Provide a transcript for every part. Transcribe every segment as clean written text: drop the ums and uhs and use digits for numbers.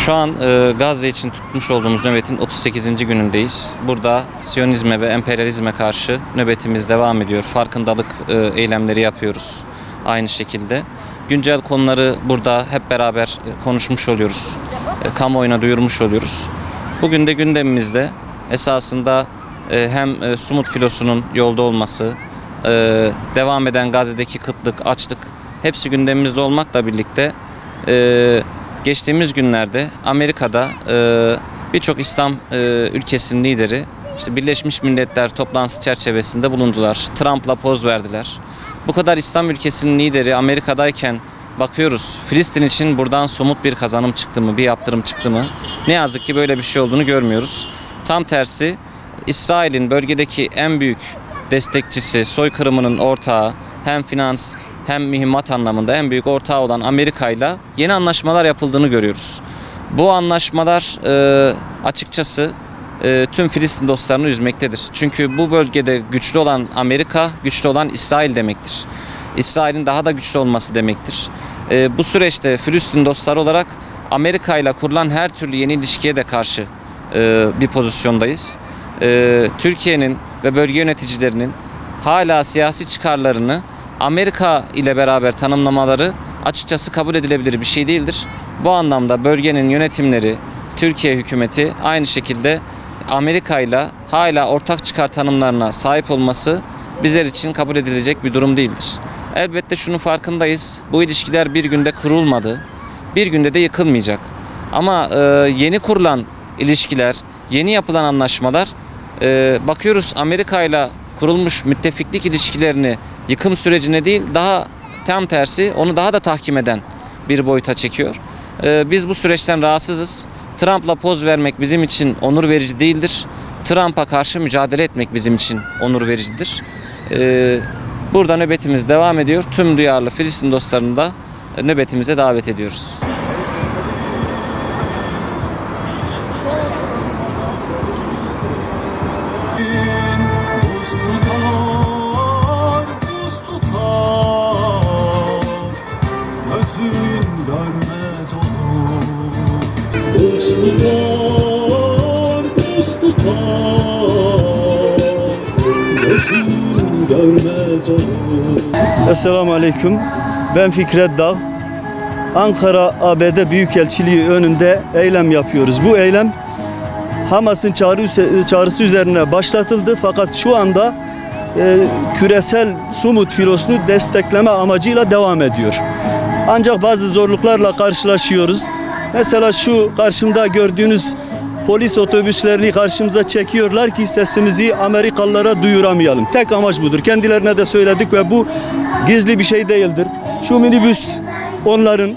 Şu an Gazze için tutmuş olduğumuz nöbetin 38. günündeyiz. Burada Siyonizme ve emperyalizme karşı nöbetimiz devam ediyor. Farkındalık eylemleri yapıyoruz aynı şekilde. Güncel konuları burada hep beraber konuşmuş oluyoruz. Kamuoyuna duyurmuş oluyoruz. Bugün de gündemimizde esasında hem Sumut filosunun yolda olması, devam eden Gazze'deki kıtlık, açlık hepsi gündemimizde olmakla birlikte geçtiğimiz günlerde Amerika'da birçok İslam ülkesinin lideri işte Birleşmiş Milletler toplantısı çerçevesinde bulundular. Trump'la poz verdiler. Bu kadar İslam ülkesinin lideri Amerika'dayken bakıyoruz Filistin için buradan somut bir kazanım çıktı mı, bir yaptırım çıktı mı? Ne yazık ki böyle bir şey olduğunu görmüyoruz. Tam tersi İsrail'in bölgedeki en büyük destekçisi, soykırımının ortağı, hem finans hem mühimmat anlamında en büyük ortağı olan Amerika ile yeni anlaşmalar yapıldığını görüyoruz. Bu anlaşmalar açıkçası tüm Filistin dostlarını üzmektedir. Çünkü bu bölgede güçlü olan Amerika, güçlü olan İsrail demektir. İsrail'in daha da güçlü olması demektir. Bu süreçte Filistin dostları olarak Amerika ile kurulan her türlü yeni ilişkiye de karşı bir pozisyondayız. Türkiye'nin ve bölge yöneticilerinin hala siyasi çıkarlarını Amerika ile beraber tanımlamaları açıkçası kabul edilebilir bir şey değildir. Bu anlamda bölgenin yönetimleri, Türkiye hükümeti aynı şekilde Amerika ile hala ortak çıkar tanımlarına sahip olması bizler için kabul edilecek bir durum değildir. Elbette şunun farkındayız. Bu ilişkiler bir günde kurulmadı. Bir günde de yıkılmayacak. Ama yeni kurulan ilişkiler, yeni yapılan anlaşmalar bakıyoruz Amerika ile kurulmuş müttefiklik ilişkilerini yıkım sürecine değil daha tam tersi onu daha da tahkim eden bir boyuta çekiyor. Biz bu süreçten rahatsızız. Trump'la poz vermek bizim için onur verici değildir. Trump'a karşı mücadele etmek bizim için onur vericidir. Burada nöbetimiz devam ediyor. Tüm duyarlı Filistin dostlarını da nöbetimize davet ediyoruz. Görmez olur. Dost tutar, gözün görmez olur. Esselamu Aleyküm. Ben Fikret Dağ. Ankara ABD Büyükelçiliği önünde eylem yapıyoruz. Bu eylem Hamas'ın çağrısı üzerine başlatıldı. Fakat şu anda küresel Sumut filosunu destekleme amacıyla devam ediyor. Ancak bazı zorluklarla karşılaşıyoruz. Mesela şu karşımda gördüğünüz polis otobüslerini karşımıza çekiyorlar ki sesimizi Amerikalılara duyuramayalım. Tek amaç budur. Kendilerine de söyledik ve bu gizli bir şey değildir. Şu minibüs onların.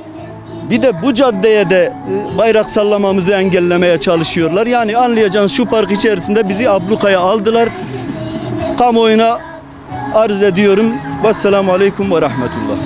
Bir de bu caddeye de bayrak sallamamızı engellemeye çalışıyorlar. Yani anlayacağınız şu park içerisinde bizi ablukaya aldılar. Kamuoyuna arz ediyorum. Vesselamu Aleyküm ve Rahmetullah.